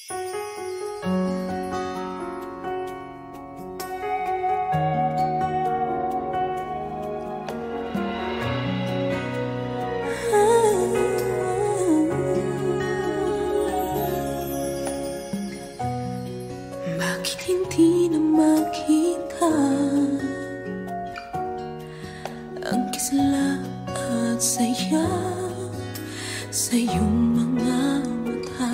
Bakit hindi na makita ang kisla at saya sa iyong mga mata?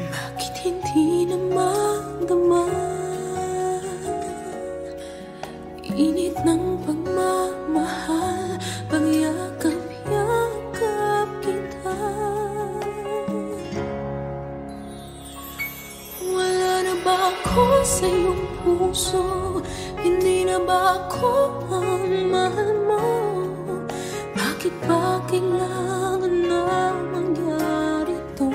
Bakit hindi na magdama init ng pagmamahal, pagyakap-yakap kita? Wala na ba ako sa iyong puso? Hindi na ba ako ang mahal mo? Bakit ba kailangan na mangyari to?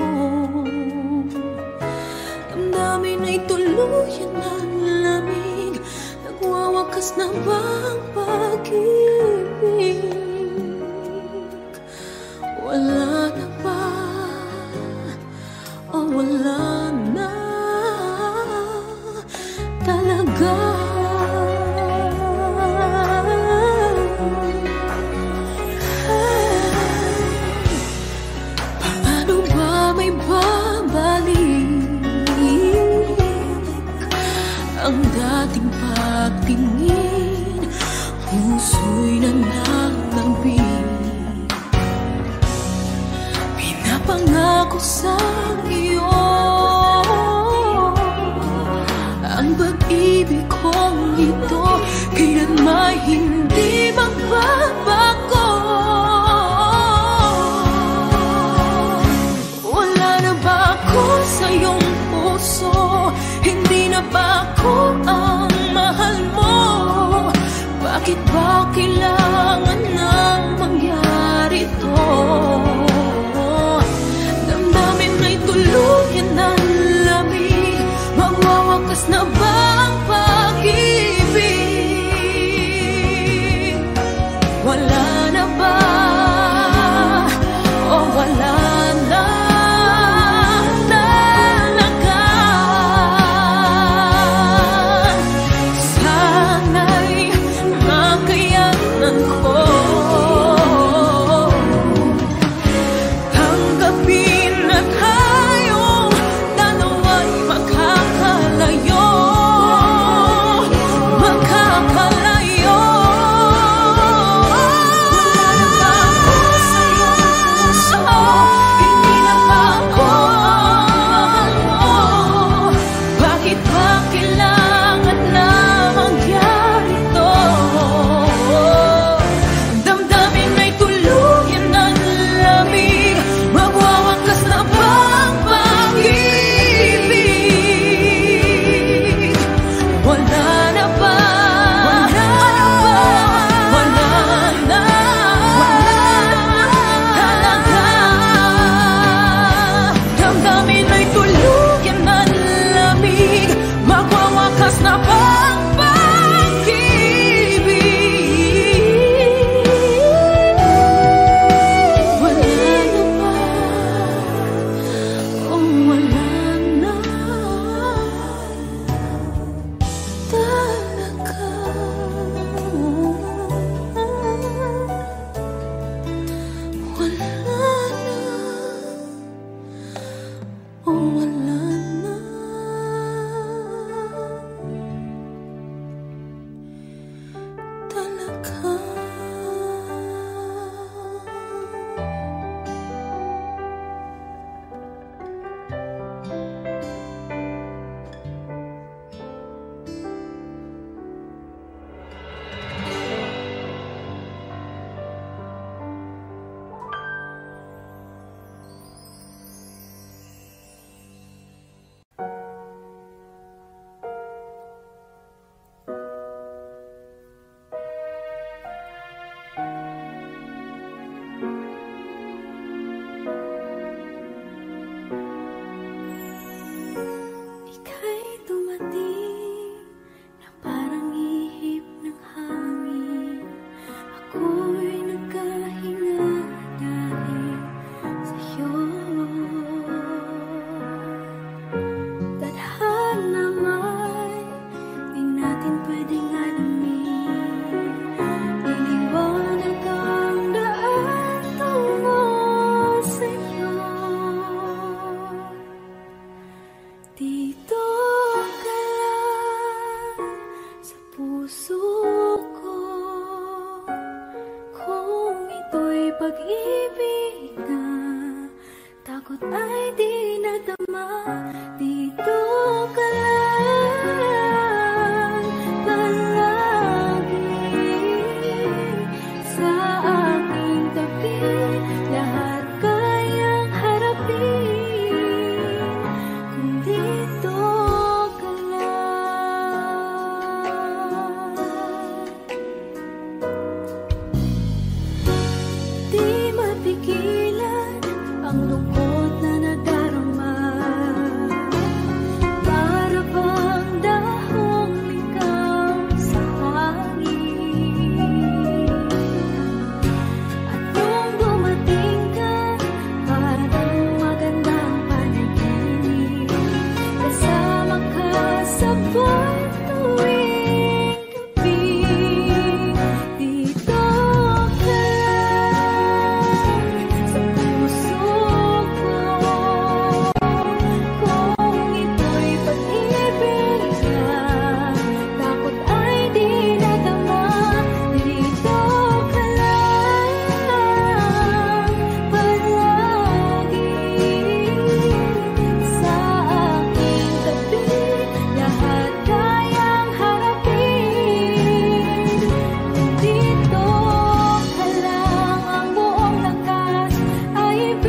Damdamin ay tuluyan ng lamig, nagwawakas na ba ang pag-ibig? Wala na ba o wala na talaga? Paano ba may babalik ang dating pagtingin? Puso'y nananabig, pinapangako sa iyo ang pag-ibig kong ito, kailanman hindi magbabago. Wala na ba ako sa iyong puso? Hindi na ba ako ang mahal mo? Bakit ba kailangan nang mangyari to? Damdamin ay tuluyan ng lamig, magwawakas na ba ang pag-ibig? Wala na ba o wala na talaga? Sana'y makayanan ko tanggapin na tayong dalawa'y makakalayo.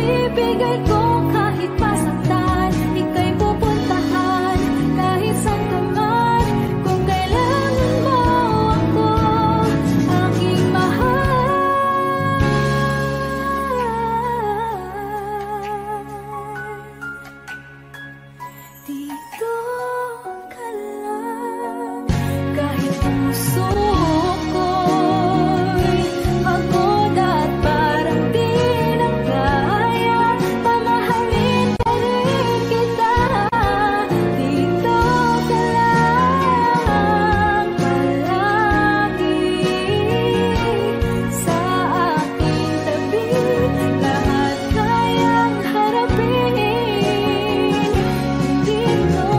ibibigay ko kahit masaktan. Ika'y pupuntahan kahit saan ka man. Kung kailangan mo ako, aking mahal. Dito ka lang kahit puso ko'y pagod at parang di na kaya. Mamahalin pa rin kita. Dito ka lang palagi sa aking tabi. Lahat kayang harapin. Dito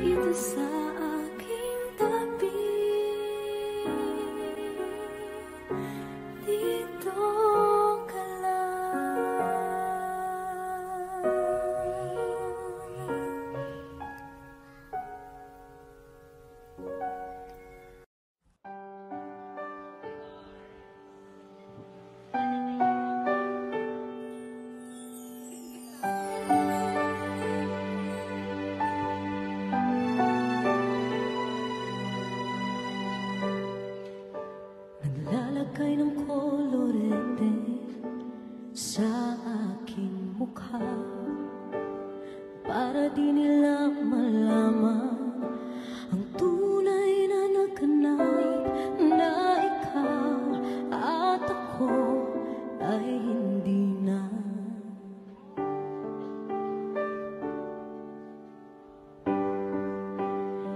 dito sa aking tabi. Dito ka lang. Naglalagay ng kolorete sa aking mukha para di nila malaman ang tunay na naganap, na ikaw at ako ay hindi na.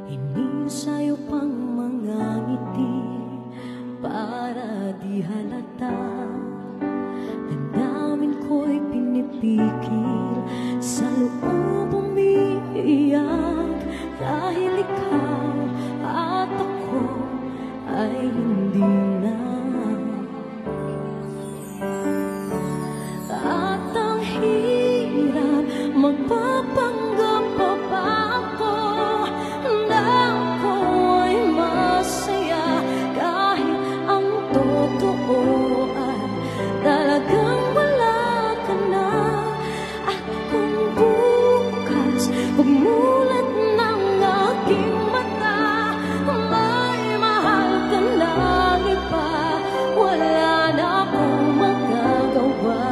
Inisayo pang mga ngiti para di halata. Ang damin ko'y pinipigil, sa loob umiiyak, dahil ikaw at ako ay hindi na. At ang hirap magpapanggap pa ba ako na ako ay masaya, kahit ang totoo ay talagang wala ka na. At kung bukas pagmulat ng aking mata, may mahal ka ng iba, wala na akong magagawa.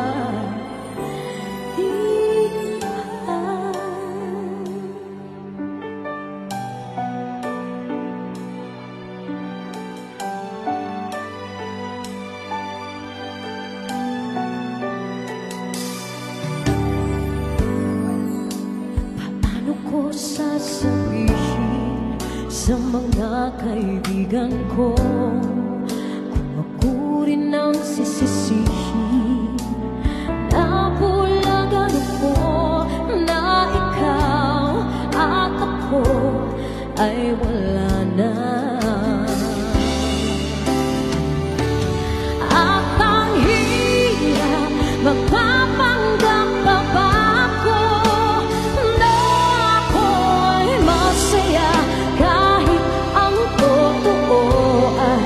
Paano ko sasabihin sa mga kaibigan ko kung ako rin ang sisisihin? Nabulagan ako na ikaw at ako ay wala na. At ang hirap magpapanggap pa ba ako na ako ay masaya, kahit ang totoo ay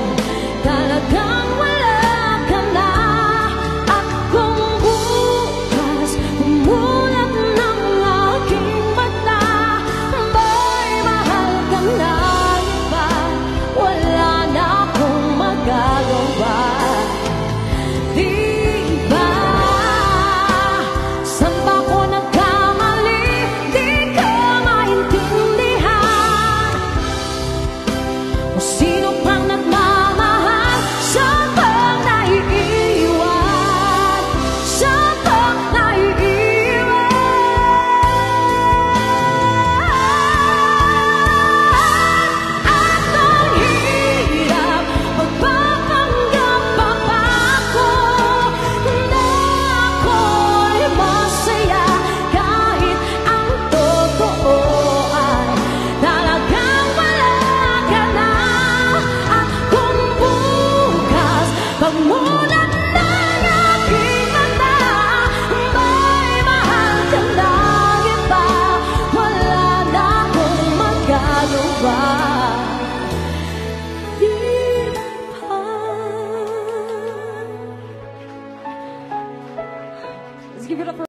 Let's give it up for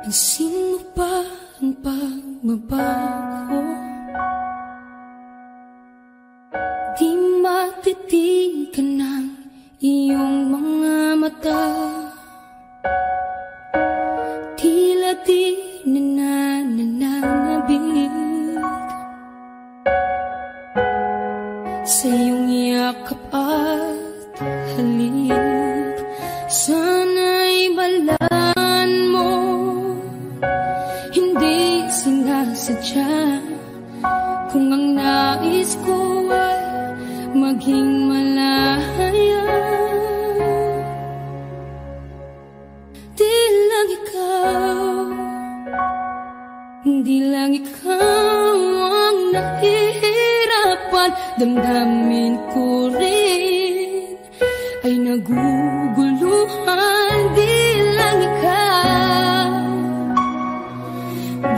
Pansin mo ba ang pagbabago? Di matitigan ng iyong mga mata. Tila di nananabig sa iyong yakap at halik. Sana'y balaan mo, hindi sinasadya. Kung ang nais ko ay maging malaya, di lang ikaw, di lang ikaw ang nahihirapan. Damdamin ko rin ay naguguluhan. Di lang ikaw,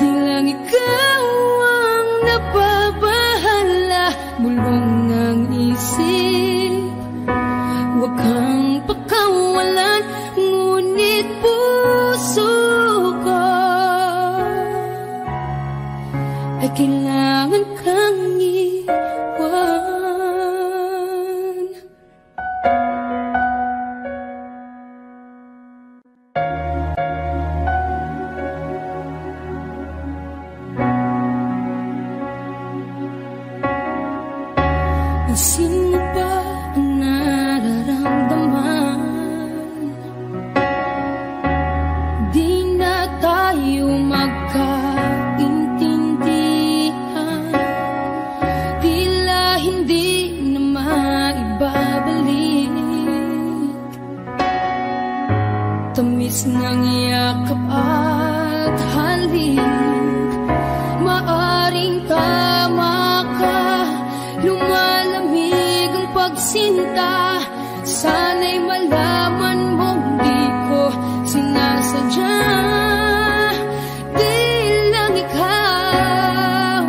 di lang ikaw ang nababahala. Bulong ng isip, huwag kang pakawalan. Ngunit puso ko ay kailangan kang iwan. Pansin mo ba ang nararamdaman? Di na tayo magkaintindihan. Tila hindi na maibabalik tamis ng yakap at halik. Maaring tama ka, lumalamig ang pagsinta. Sana'y malaman mong di ko sinasadya. Di lang ikaw,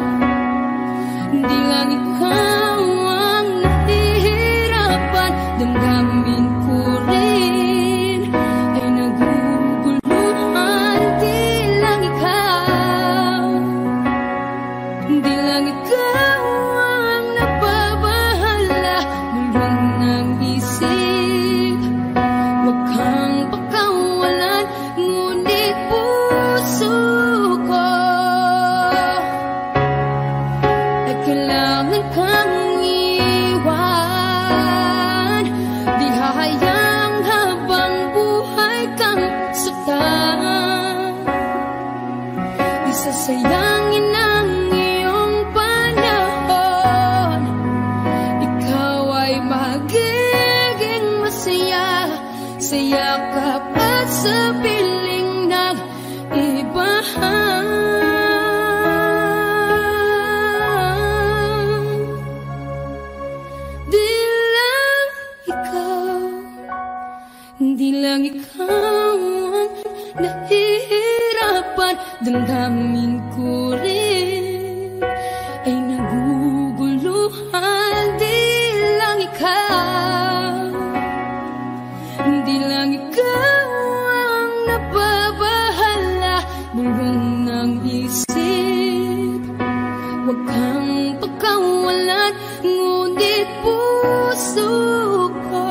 di lang ikaw ang nahihirapan. Damdamin ko rin ay naguguluhan. Di lang ikaw, di lang ikaw ang nababahala. Bulong ng isip, huwag kang pakawalan. Ngunit puso ko ay kailangan kang iwan. Di hahayang habang buhay kang saktan. Di sasayangin ang iyong panahon. Ikaw ay magiging masaya sa yakap at sa piling ng iba. Di lang ikaw, di lang ikaw ang nahihirapan. Damdamin ko rin ay naguguluhan. Di lang ikaw, di lang ikaw ang nababahala. Bulong ng isip, huwag kang pagkawalan. Ngunit puso ko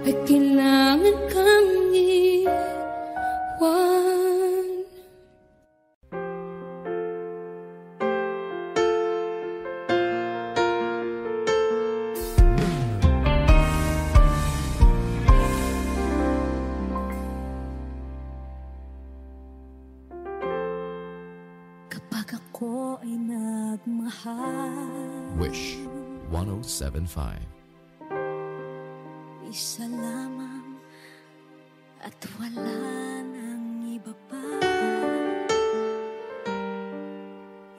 ay kailangan kang iwan. Kapag ako ay nagmahal, Wish 107.5. isa lamang at wala nang iba pa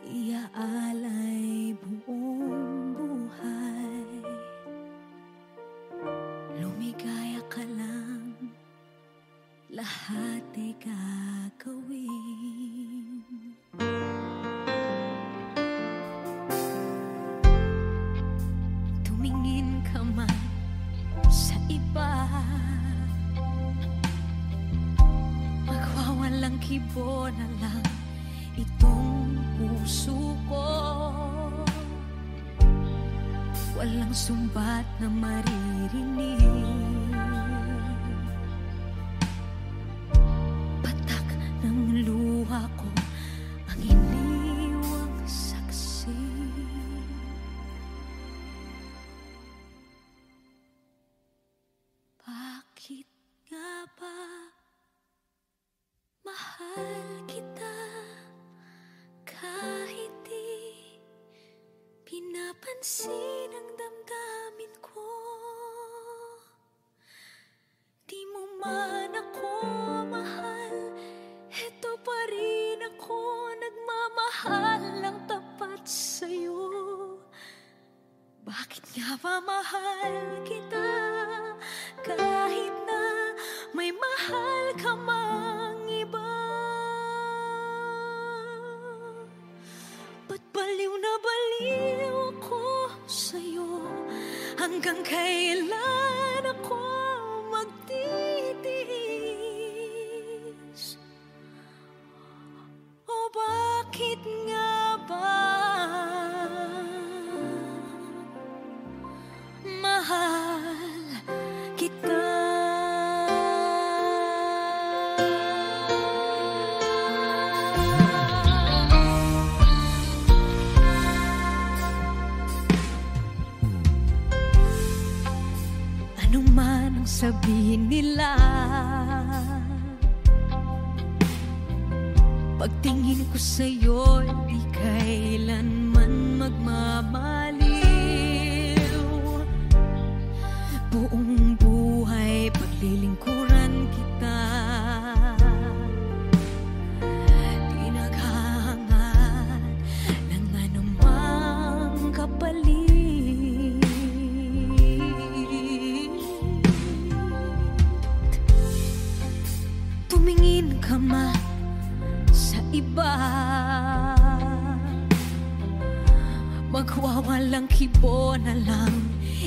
iaalay buong buhay. Lumigaya ka lang, lahat ay gagawin. Tumingin ka man sa iba, magwawalang kibo na lang itong puso ko. Walang sumbat na maririnig, patak ng luha ko ang iniwang saksi. Bakit nga ba mahal kita kahit di pinapansin ang damdamin ko? Di mo man ako mahal, eto pa rin ako nagmamahal ng tapat sa'yo. Bakit nga ba mahal kita kahit na may mahal ka mang iba? Ba't baliw na baliw ako sa'yo? Hanggang kailan ako magtitiis? O bakit nga ba mahal kita? Ano man ang sabihin nila, pagtingin ko sa'yo, di kailanman magmamaliw. Buong buhay paglilingkuran kita, di naghahangad ng anumang kapalit. Tumingin ka man sa iba, magwawalang kibo na lang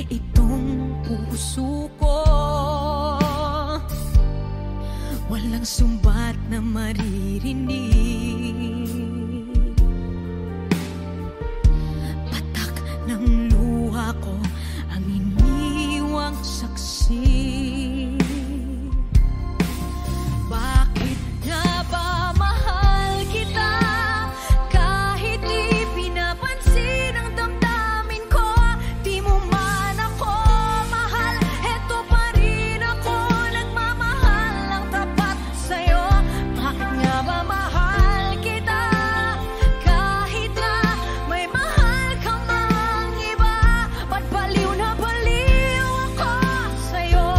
itong puso ko. Walang sumbat na maririnig, patak ng luha ko ang iniwang saksi. Bakit nga ba mahal kita kahit di pinapansin ang damdamin ko? Di mo man ako mahal, eto pa rin ako nagmamahal ng tapat sa'yo. Bakit nga ba mahal kita kahit na may mahal ka mang iba? Ba't baliw na baliw ako sa'yo?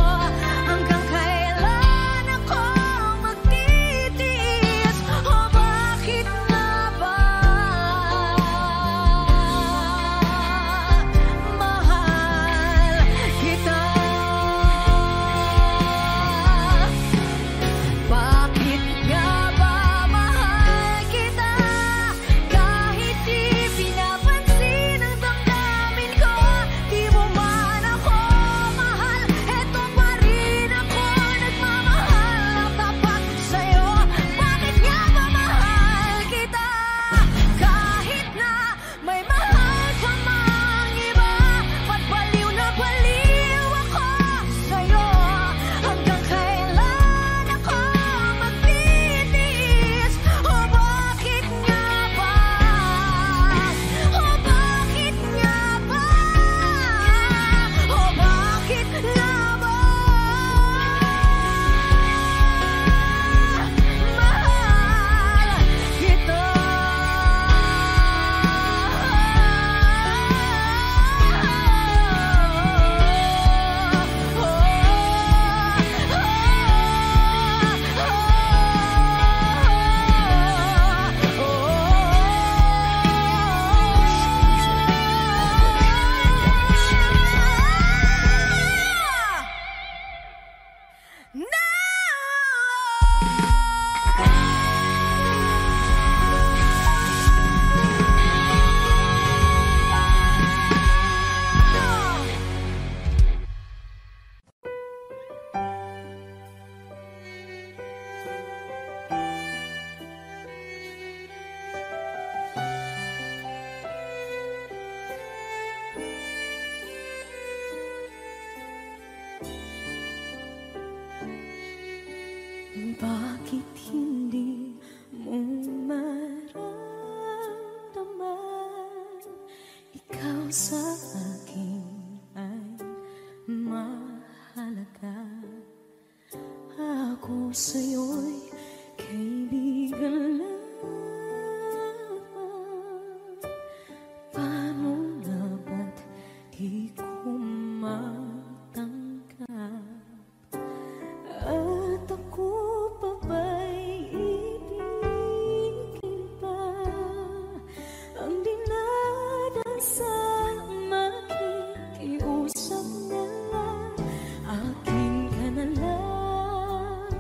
Bakit hindi mo maramdaman? Ikaw sa akin ay mahalaga. Ako sa'yo'y kaibigan lamang. Paano nga ba't di ko matanggap? At ako pa ba'y ibigin pa? Ang dinadasal makikiusap na lang. Akin ka na lang,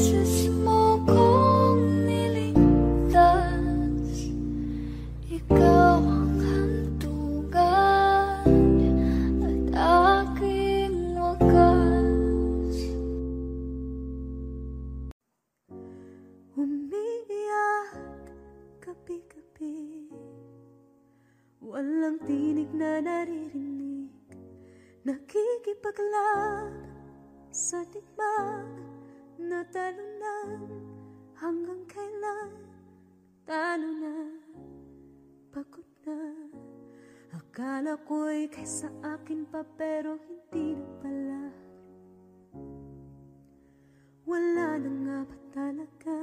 beses mo kong niligtas, ikaw ang hantugan at aking wakas. Umiiyak gabi-gabi, walang tinig na naririnig, nakikipaglaban sa digmaan na talunan. Hanggang kailan talo na, pagod na. Akala ko'y kaysa akin pa, pero hindi na pala. Wala na nga ba talaga?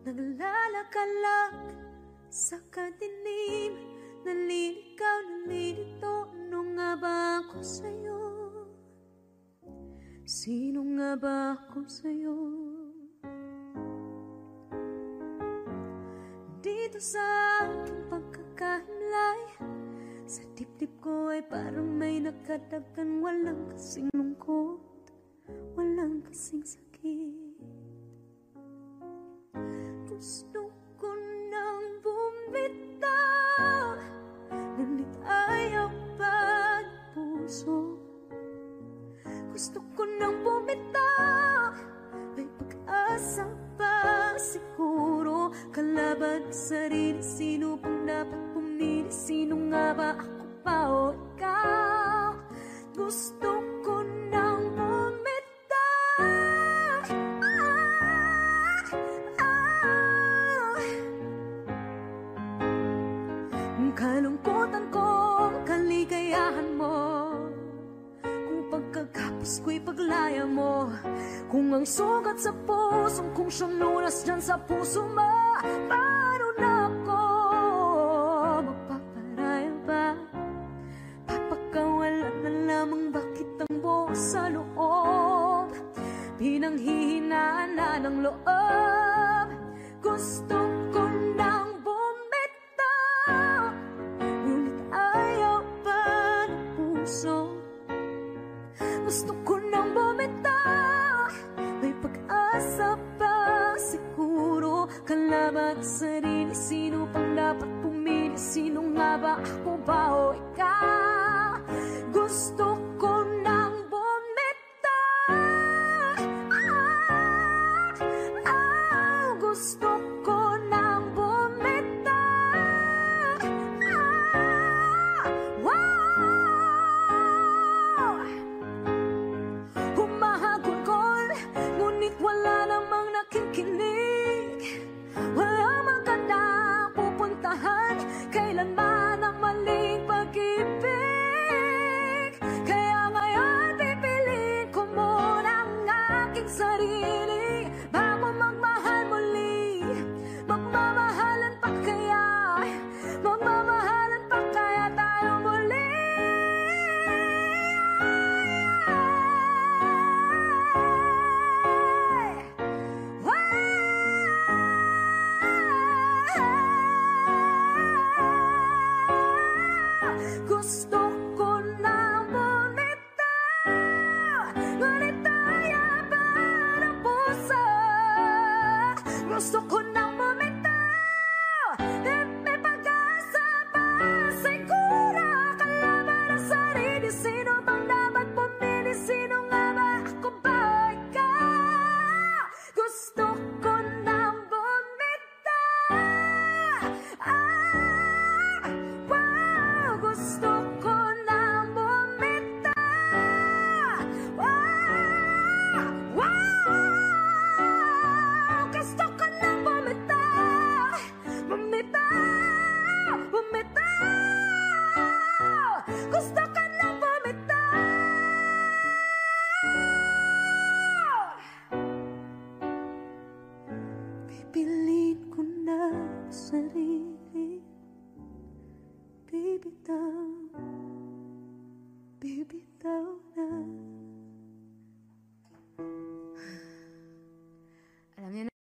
Naglalakalag sa kadilim, naliligaw, nalilito. Ano nga ba ako sa'yo? Sino nga ba ako sa'yo? Dito sa aking pagkakahimlay, sa dibdib ko ay parang may nakadagan. Walang kasing lungkot, walang kasing sakit. Gusto ko nang bumitaw, ngunit ayaw pa ng puso. Gusto ko nang bumitaw, may pag-asa pa siguro. Kalaban sa sarili, sino bang dapat pumili? Sino nga ba, ako pa o ikaw? Gusto ko nang bumitaw, kalungkutan ko, kaligayahan mo, kung pagkagapos ko'y paglaya mo, kung ang sugat sa pusong kung siyang lunas dyan sa puso mo. Paano na ako magpaparaya ba? Papakawalan na lamang ba kitang buo sa loob? Pinanghihinaan na ng loob. Gusto ko nang bumitaw, ngunit ayaw pa ng puso. Gusto ko nang bumitaw, may pag-asa pa siguro. Kalaban sa sarili, sino pang dapat pumili? Sino nga ba, ako ba o ikaw? Gusto ko nang bumitaw, gusto ko nang bumitaw, humahagulgol, ngunit wala namang nakikinig. Wala magandang pupuntahan, kailanman ang maling pag-ibig. Kaya ngayon pipiliin ko muna ang aking sarili bago magmahal muli. Magmamahalan pa kaya, magmamahalan pa kaya tayo muli? Gusto ko nang bumitaw, ngunit ayaw pa ng puso. Gusto ko nang bumitaw, may pag-asa pa siguro. Kalaban ang sarili, sino bang dapat pumili? Sino nga ba, ako ba o ikaw? Gusto ko nang bumitaw, gusto ko nang bumitaw, gusto ko nang bumitaw, bumitaw, bumitaw, gusto ko nang bumitaw. Pipiliin ko na sarili, bibitaw, bibitaw na. Alam niyo na.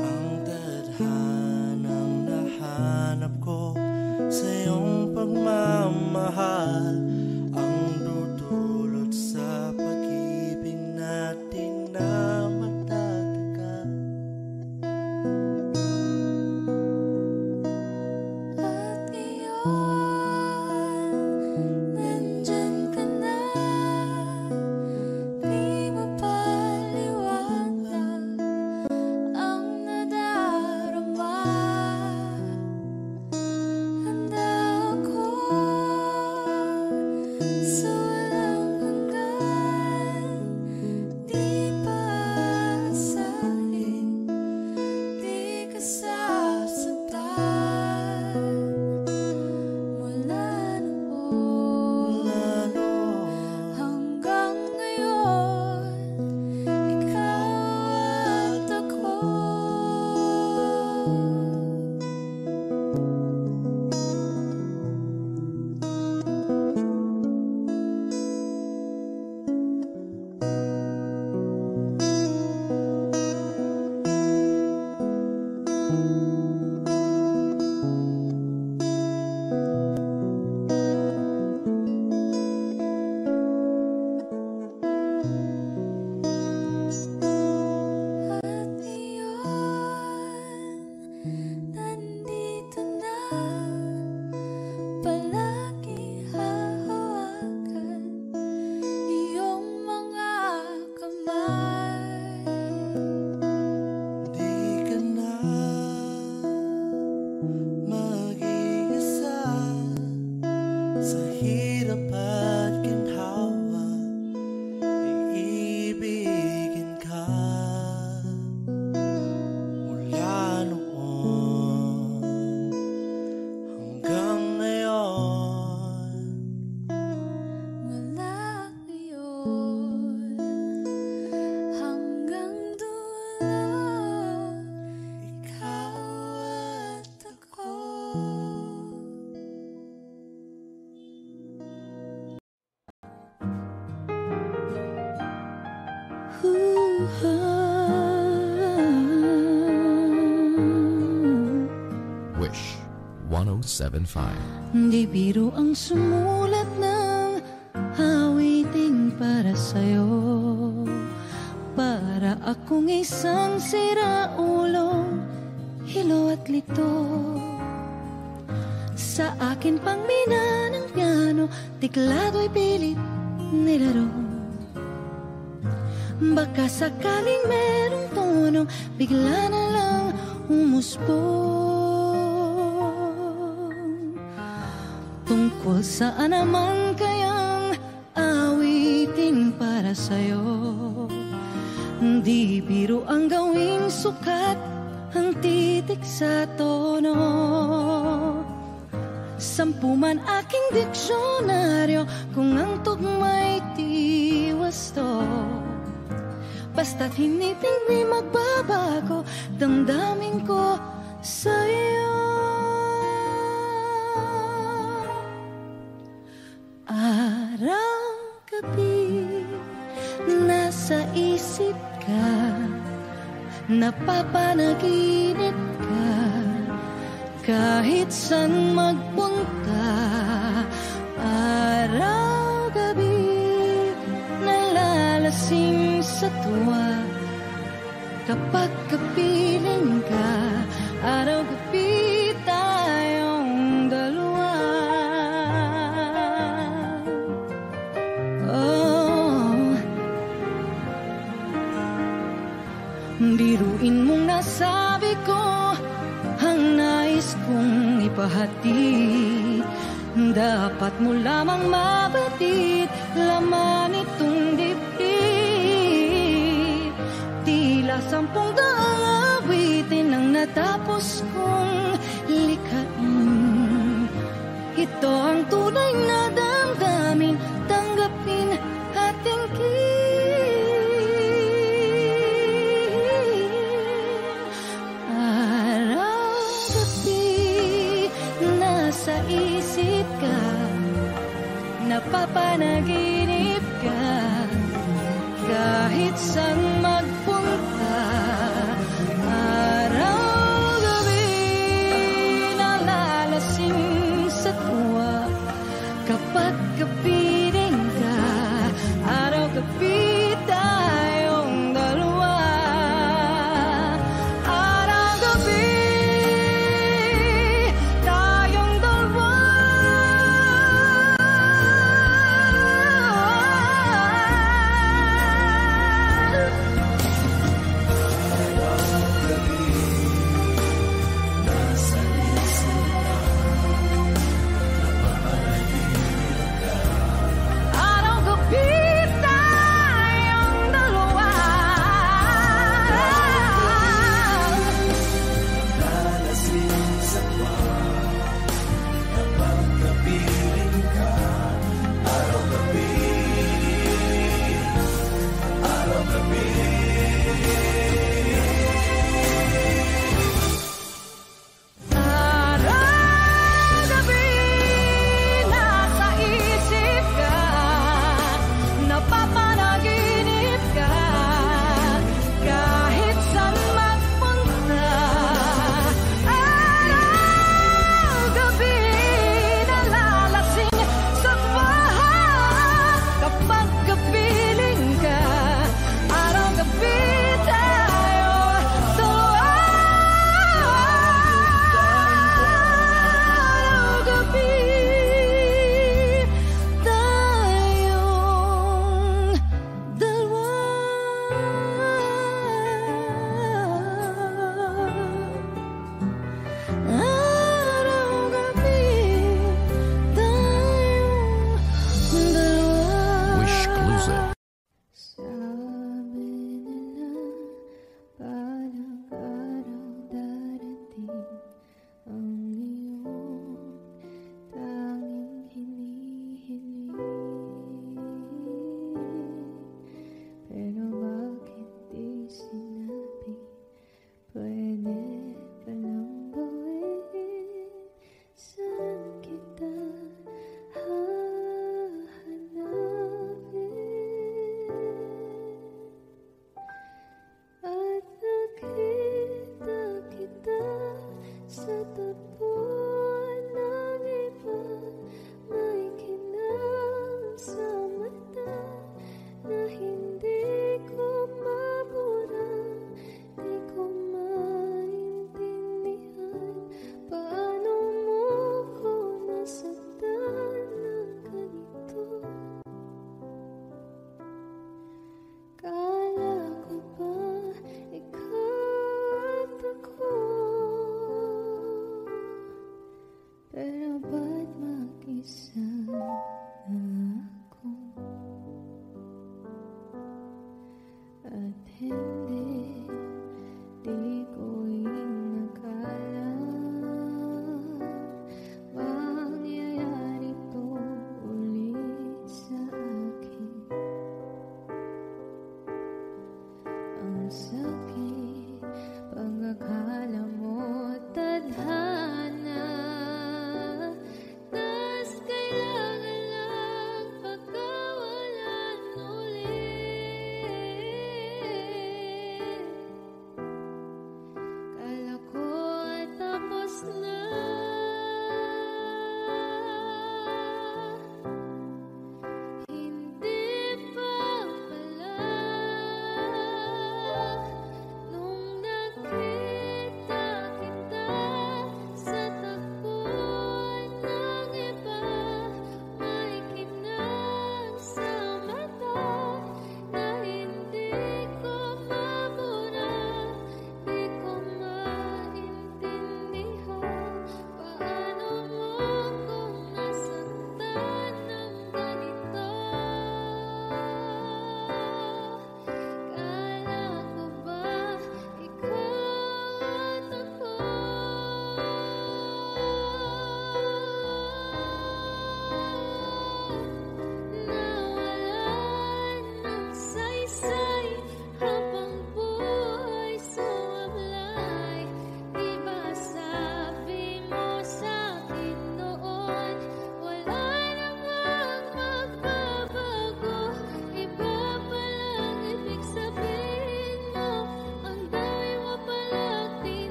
Ang tadhanang nahanap ko sa iyong pagmamahal, ang dudulot sa pag-ibig natin na matatagal. At ngayon, nandyan ka na, di mapaliwanag ang nadarama. Handa ako sa walang hanggan, di paasahin, di ka sasaktan. Mula noon hanggang ngayon, ikaw at ako. At ngayon, nandito na, palagi hahawakan iyong mga kamay. Di ka na mag-iisa sa hirap at ginhawa, iibigin ka mula noon hanggang ngayon. Mula ngayon hanggang dulo, ikaw at ako. Wish 1075. Di biro ang sumulat ng awiting para sa'yo, para akong isang siraulong hilo at lito. Sa akin pang mina ng piano, tiklado'y pilit nilaro. Baka sakaling merong tono, bigla na lang umusbong. Tungkol saan naman kayang awitin para sa'yo? Di biro ang gawing sukat ang titik sa tono. 10 man aking diksyonaryo kung ang tugma'y di wasto. Basta't hiniting di magbabago damdamin ko sa'yo. Araw-gabi nasa isip ka, napapanaginip ka, kahit saan magpunta. Araw-gabi nalalasing sa tuwa, kapag kapiling ka, araw-gabi tayong dalawa. Oh, biruin mong nasabi ko ang nais kong ipahatid. Dapat mo lamang mabatid laman itong dibdib. Tila 10 daang awitin ang natapos kong likhain. Ito ang tunay na damdamin, tanggapin at tingin. Araw-gabi nasa isip ka, napapanaginip ka, kahit saan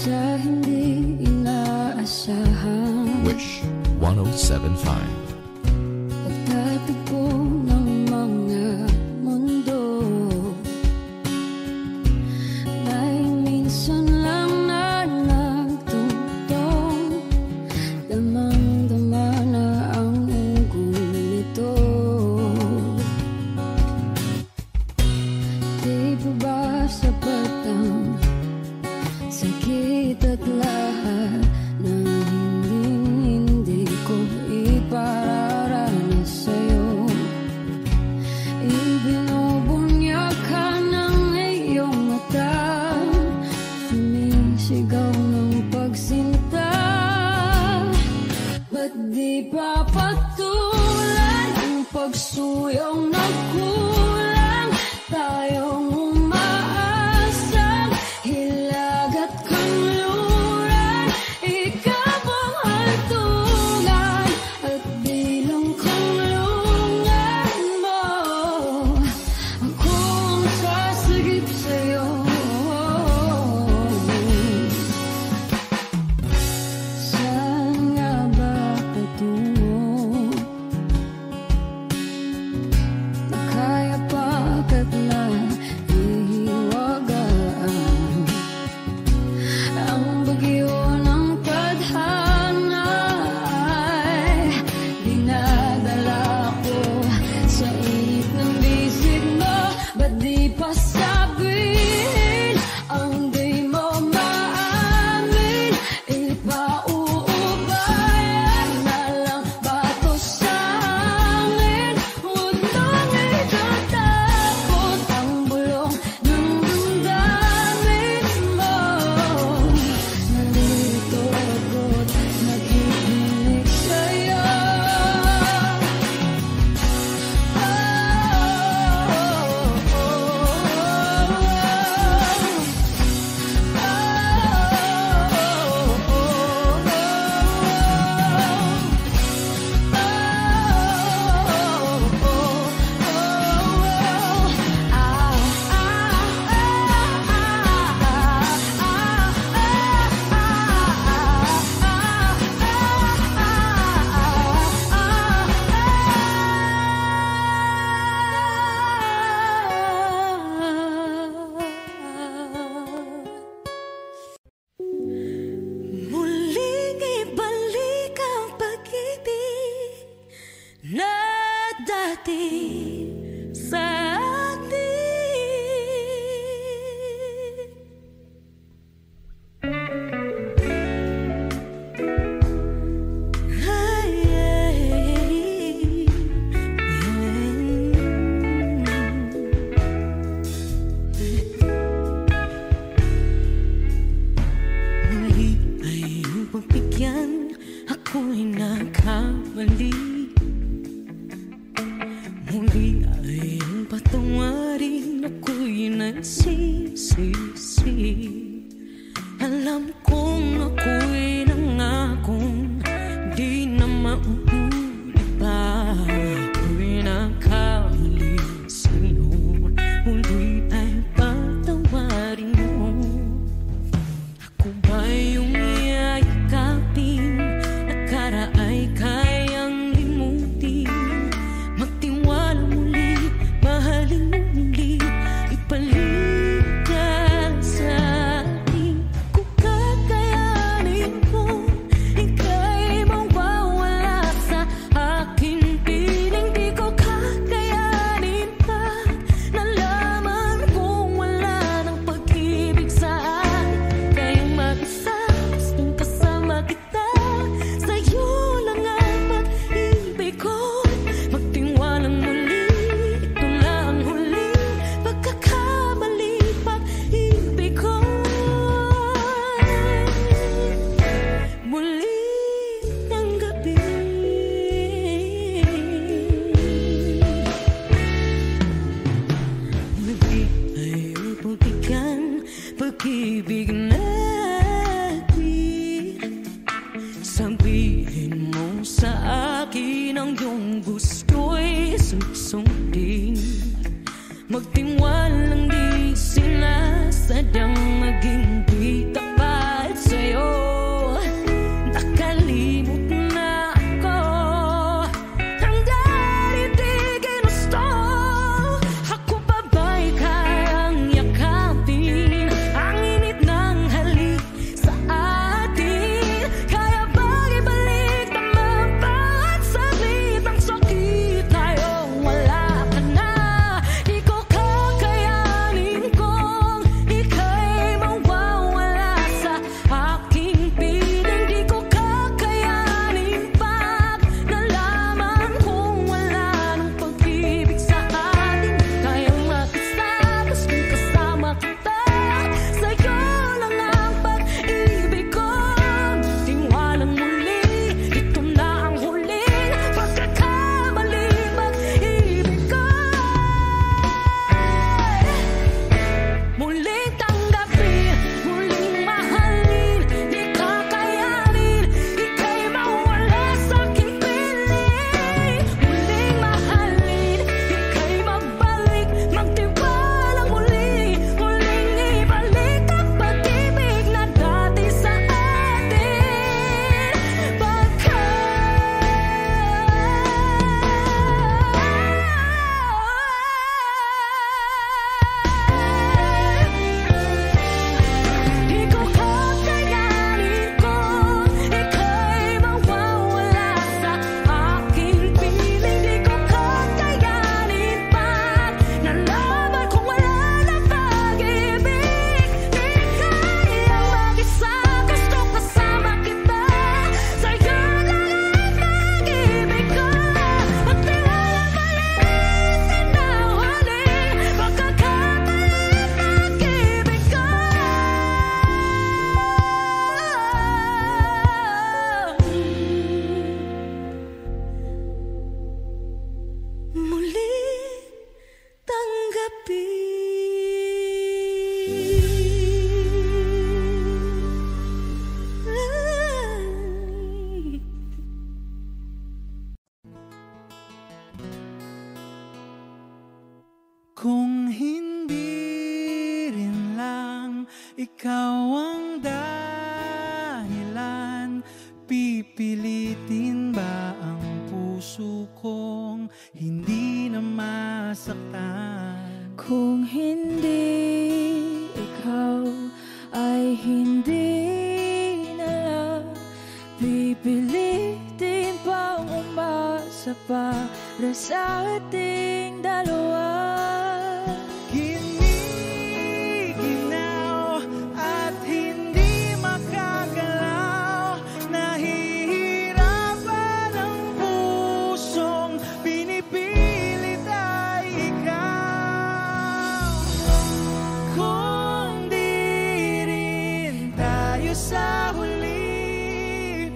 sa hindi inaasahan. Wish 1075. Pagtatagpo ng mga mundo, may minsan lang na nagtutong, damang-dama na ang unggoy nito. Di ba ba sapat ang sakit at lahat na hindi ko ipararanas sa'yo? Ibinubunyag ka ng iyong mata, sumisigaw ng pagsinta. Ba't di pa patulan ang pagsuyong nagkulang? Tayong umaasang hilag at kanluran, ikaw ang hantungan at bilang kanlungan mo. Ako ang sasagip sa'yo. Saan nga ba patungo? Nakaya pagkat na ihiwagaan ang bagyo ng tadhana ay dinadala ko sa init ng bisig mo. Ba't di pa sabihin ang di mo maamin? Ipauubayan na lang ba to sa amin? Huwag nang itatakot ang bulong ng damdamin mo. Nalilito ako't nakikinig sa'yo. Muling ibalik ang pag-ibig na dati sa atin. Muli ay iyong pagbigyan, ako'y nagkamali. Muli ay iyong patawarin, ako'y nagsisisi. Alam kong ako'y nangakong di na mauulit pa. Ako'y nagkamali sa'yo, muli ay patawarin mo. Ako ba yung yayakapin, nakaraan kayang limutin? Magtiwala muli, mahalin mo muli, ibalik ka sa akin. Kung kakayanin ko, ika'y mawawala sa akin. Piling di ko kakayanin pa, nalaman kong wala ng pag-ibig sa akin. Kayang mag-isa, gustong kasama kita, sa'yo lang ang pag-ibig ko. Magtiwalang muli, ito lang ang huli, pagkakamali, pag-ibig ko. Muli ng gabi, muli ay upagbigan, pag-ibig natin. Sabihin mo sa akin ang iyong gusto'y susundin. Magtiwalang di sinasadyang maging di tapat ikaw ang dahilan. Pipilitin ba ang puso kong hindi na masaktan? Kung hindi ikaw ay hindi na lang, pipilitin bang umasa para sa ating dalawa? Giniginaw at hindi makagalaw, nahihirapan ang pusong pinipilit ay ikaw. Kung di rin tayo sa huli,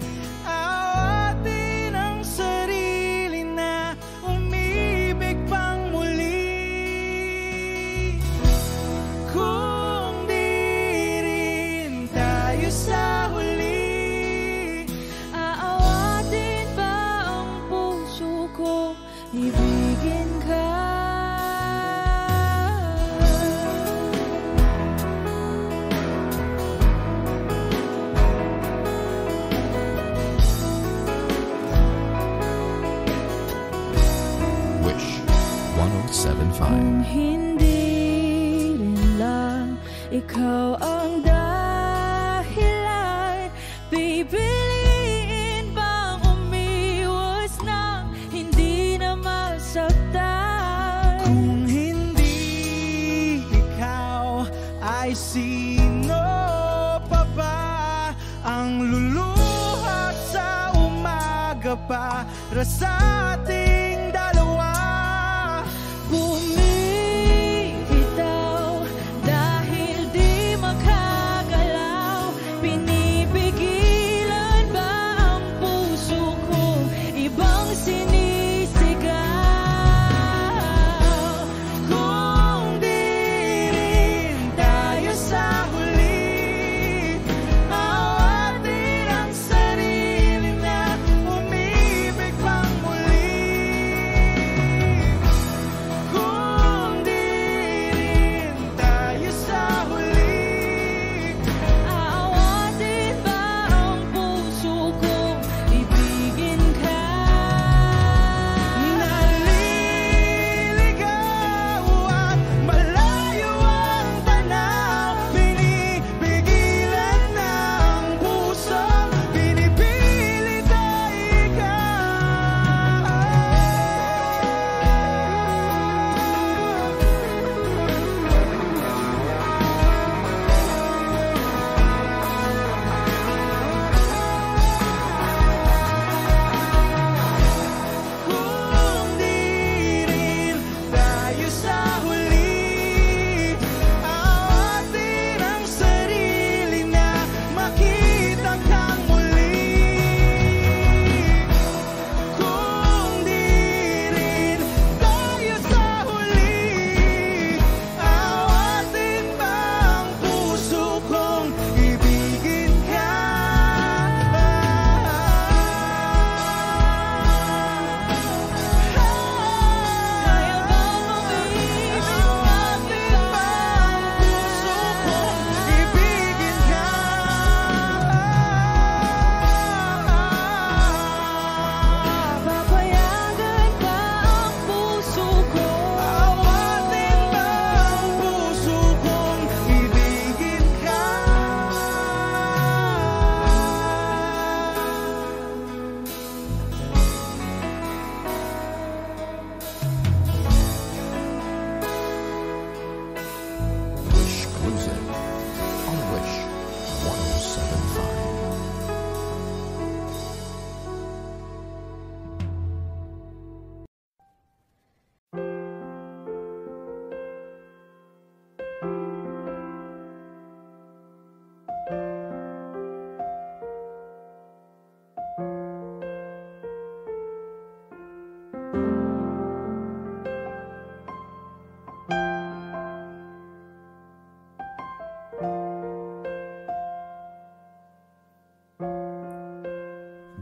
awatin ang sarili na umibig pang muli. Kung di rin tayo sa huli, Aawatin ba ang puso ko, ibigin ka? Wish 1075. Kung hindi rin lang ikaw ang dahilan, pipiliin bang umiwas nang hindi na masaktan? kung hindi ikaw, ay sino pa ba ang luluha sa umaga para sa ating dalawa? Bumibitaw dahil di makagalaw, pinipigilan ba ang puso kong ibang sinisigaw? Kung di rin tayo sa huli, awatin ang sarili na umibig pang muli. Kung di rin tayo sa huli, Aawatin ba ang puso kong ibigin ka? naliligaw at malayo ang tanaw, pinipigilan ng puso, pinipilit ay ikaw. Kung di rin tayo sa huli, awatin ang sarili na makita kang muli. Kung di rin tayo sa huli, awatin ba ang puso kong ibigin ka? Kaya bang umibig Awatin ba ang puso kong ibigin ka? Papayagan ba ang puso ko? Awatin ba ang puso kong ibigin ka? Wish Cruising on Wish 1075.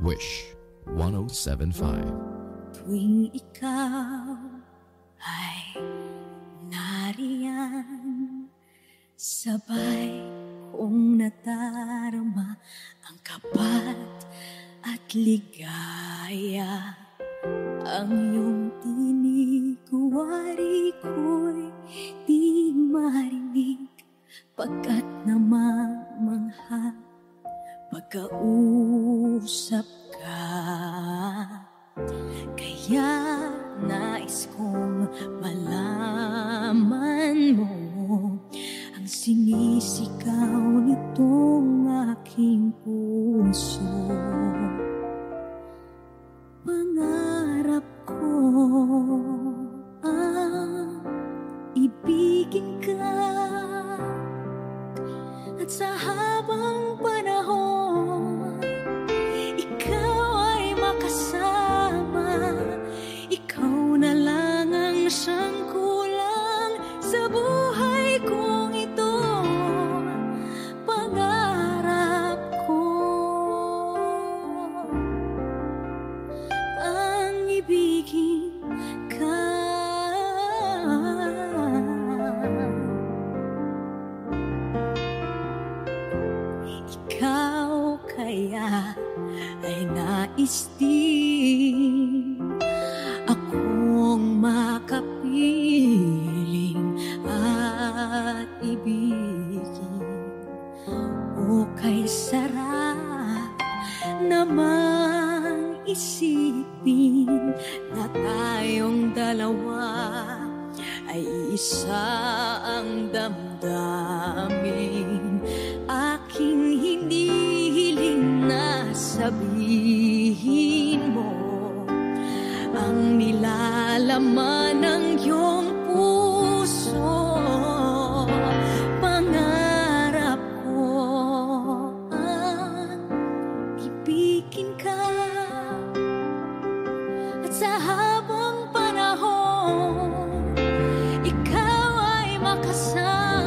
Wish 1075. Tuwing ikaw ay nariyan, sabay kong nadarama ang kapat at ligaya. Ang iyong tinig, wari ko'y di marinig, pagkat namamangha pagkausap ka. Kaya nais kong malaman mo ang sinisigaw nitong aking puso. Pangarap ko ang ibigin ka, at sa habang panahon ikaw ay makasama. Ikaw na lang ang siyang kulang sa buhay kong ito. Pangarap ko ang ibigin ka. Ikaw kaya ay nais din akong makapiling at ibigin. O kay sarap namang isipin na tayong dalawa ay isa ang damdamin. Aking hinihiling na sabihin mo ang nilalaman ng iyong puso. Pangarap ko ang ibigin ka, at sa habang panahon ikaw ay makasama.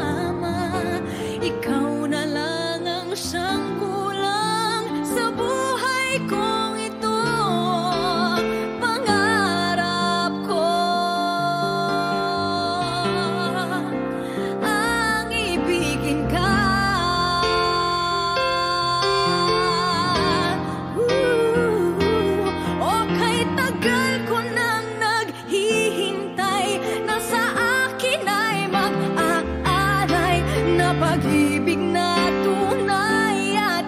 Ikaw na lang ang siyang kulang sa buhay kong ito. Pangarap ko ang ibigin ka. O kay tagal ko nang naghihintay, nasa akin ay mag-aalay na pag-ibig na tunay at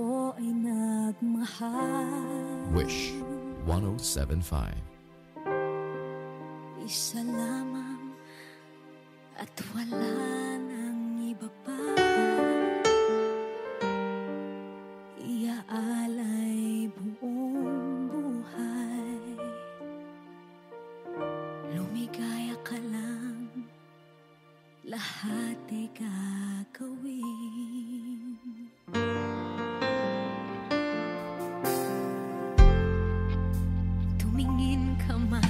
ako ay nagmahal. Wish 107.5. Isa lamang at wala nang iba pa. Iaalay buong buhay. Lumigaya ka lang, lahat ay gagawin. Tumingin ka man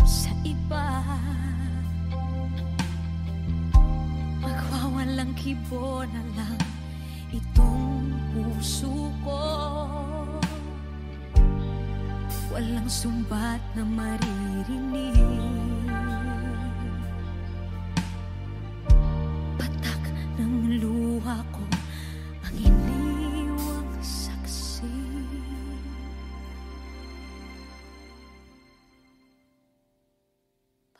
sa iba, magwawalang kibo na lang itong puso ko. Walang sumbat na maririnig, patak ng luha ko ang iniwang saksi.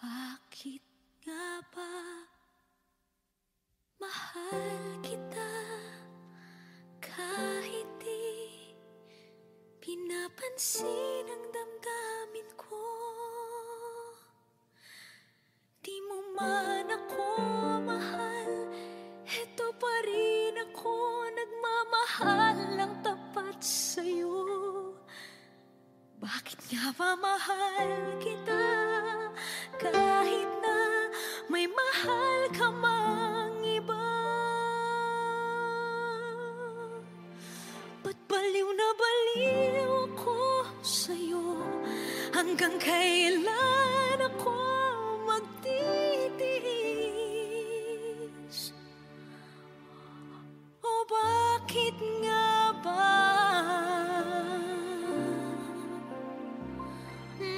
Bakit nga ba mahal kita kahit di pinapansin ang damdamin ko? Di mo man ako mahal, eto pa rin ako nagmamahal ng tapat sa'yo. Bakit nga ba mahal kita kahit na may mahal ka mang iba? Ba't baliw na baliw ako sa'yo? Hanggang kailan ako magtitiis? O bakit nga ba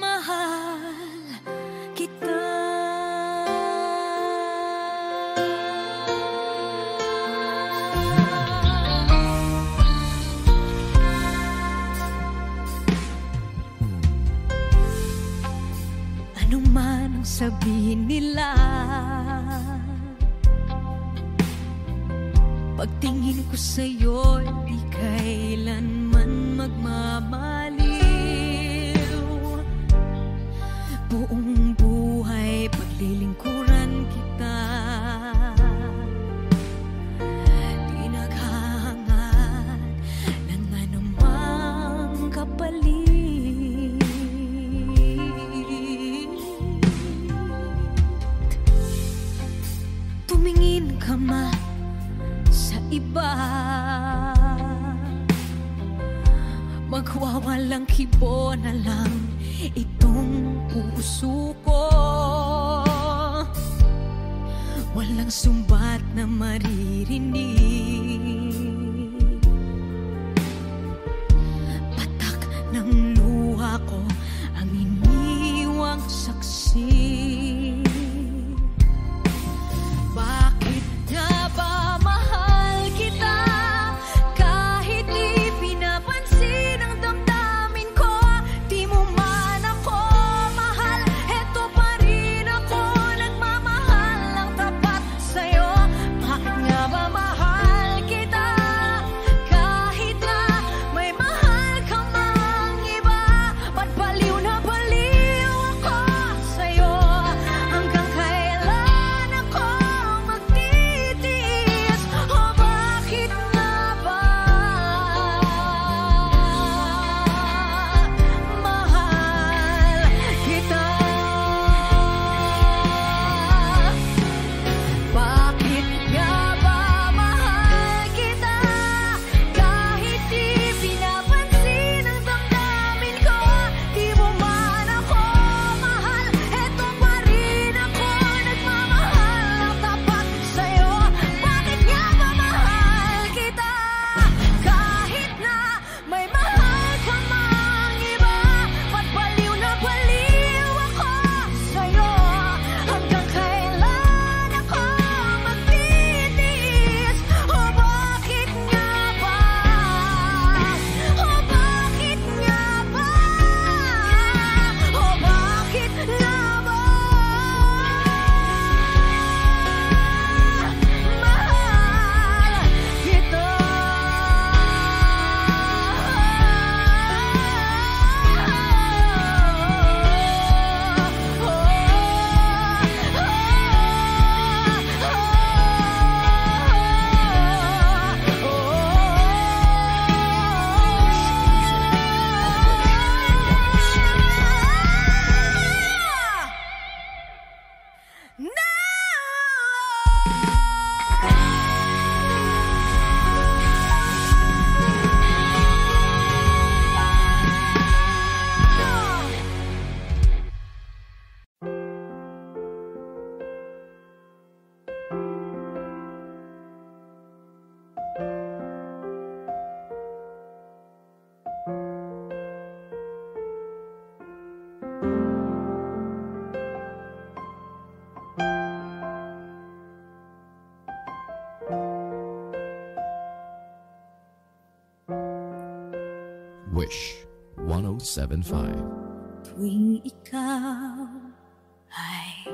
mahal kita? Ano man ang sabihin nila, pagtingin ko sa'yo, di kailanman magmamaliw. Buong buhay paglilingkuran kita, di naghahangad ng anumang kapalit. Tumingin ka man sa iba, magwawalang kibo na lang itong puso ko. Walang sumbat na maririnig, patak ng luha ko ang iniwang saksi. Bakit nga ba mahal kita kahit di pinapansin ang damdamin ko? Di mo man ako mahal, eto pa rin ako nagmamahal ng tapat sa'yo. Bakit nga ba mahal kita Wish 1075. Tuwing ikaw ay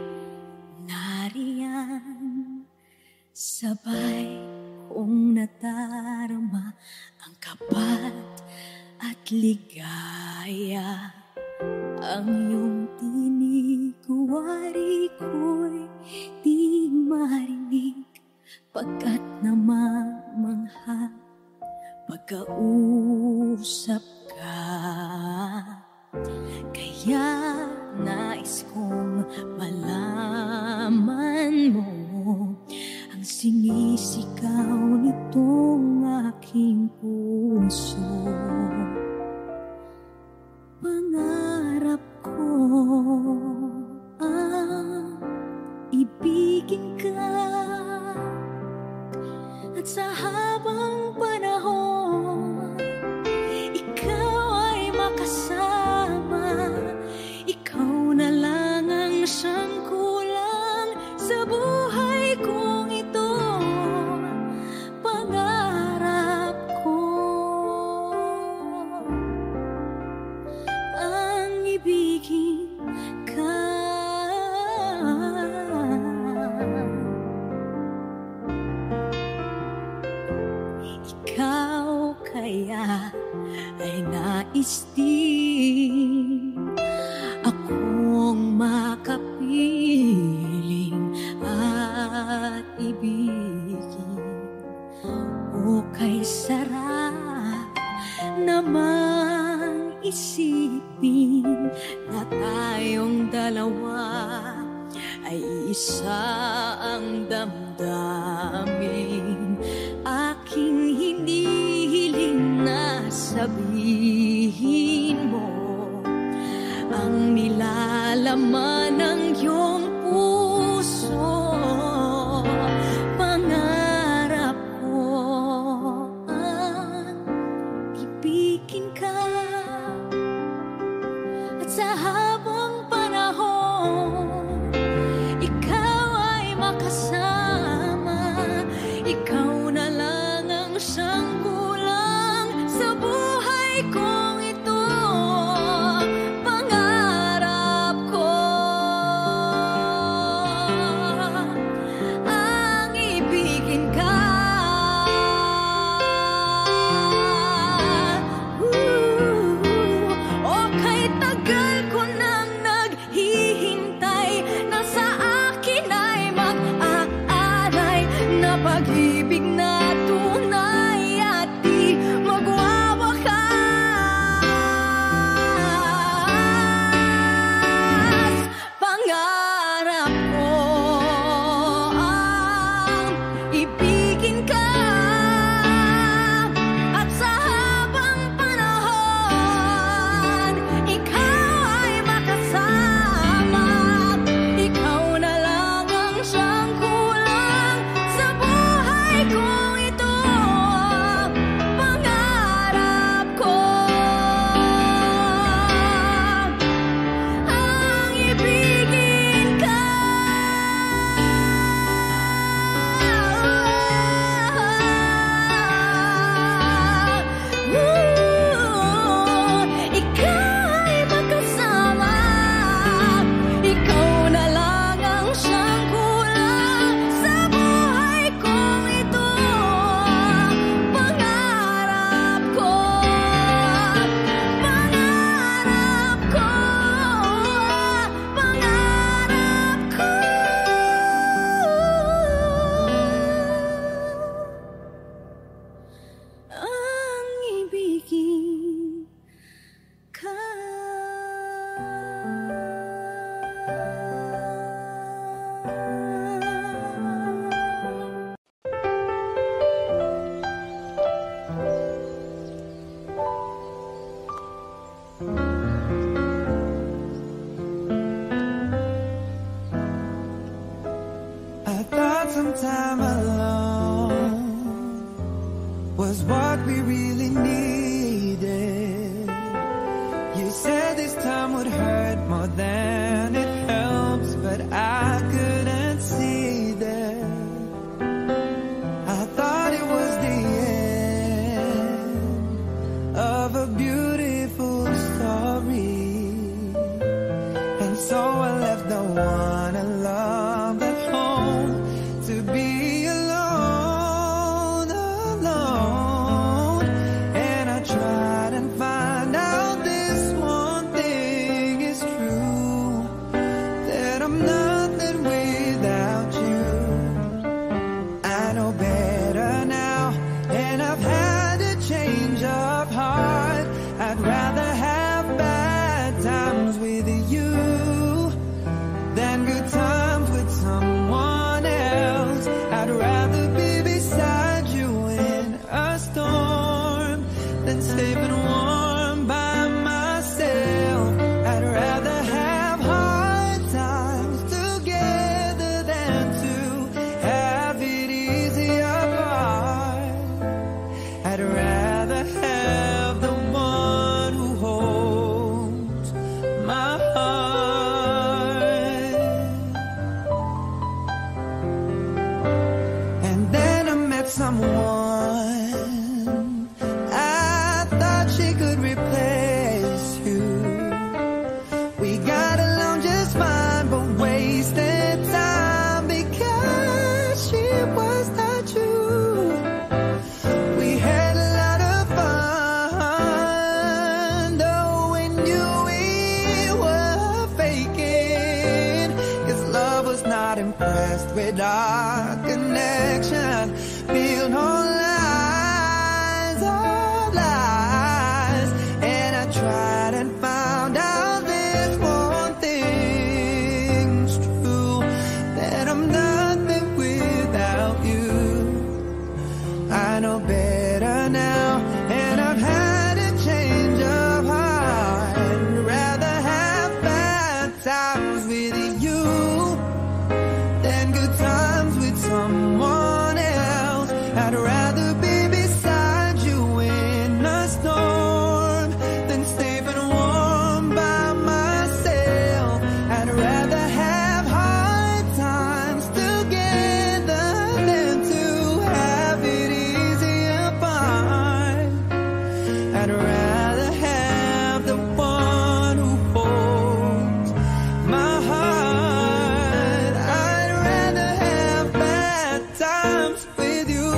nariyan, sabay kong nadarama ang kapat at ligaya. Ang iyong tinig, wari ko'y di marinig, pagkat namamangha pagkausap ka. Kaya nais kong malaman mo ang sinisigaw nitong aking puso. Pangarap ko ang ibigin ka, at sa habang panahon ikaw ay makasama. Ikaw na lang ang siyang kulang sa buhay kong ito. Pangarap ko ang ibigin ka. Ikaw kaya ay nais din akong makapiling at ibigin. O kay sarap naman isipin na tayong dalawa ay isa ang damdamin. Aking hinihiling na sabihin mo ang nilalaman ng iyong puso. Pangarap ko ang ibigin ka, at sa habang panahon ikaw ay makasama. Ikaw na lang ang siyang kulang sa buhay kong ito. Pangarap ko some time alone was what we really needed. You said this time would hurt more than it helps, but I couldn't see that. I thought it was the end of a beautiful story, and so I left the one I loved at home to be alone, alone. And I tried and find out this one thing is true, that I'm nothing without you. I know better now, and I've had a change of heart. I'd rather have bad times with you than good times with someone else. I'd rather be beside you in a storm than safe and warm by myself. I'd rather have hard times together than to have it easy apart. I'd rather have the one who holds my heart. And then I met someone, I thought she could replace you. We got along just fine, but wasted time because she was not you. We had a lot of fun, though we knew we were faking, 'cause love was not impressed with our connection. Built on lies, all lies. And I tried and found out this one thing's true, that I'm nothing without you. I know better now, and I've had a change of heart. I'd rather have bad times with you than good times with someone else. I'd rather be beside you in a storm than safe and warm by myself. I'd rather have hard times together than to have it easy apart. I'd rather have the one who holds my heart. I'd rather have bad times with you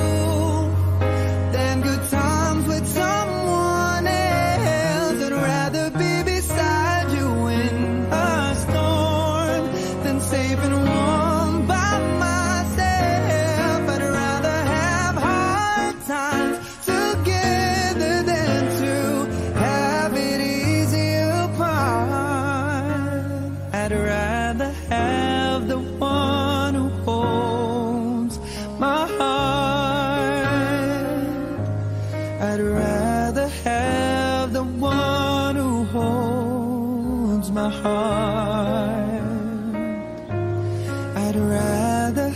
than good times with someone else. I'd rather be beside you in a storm than safe and warm by myself. I'd rather have hard times together than to have it easy apart. I'd rather have the one who holds my heart. I'd rather have the one who holds my heart. I'd rather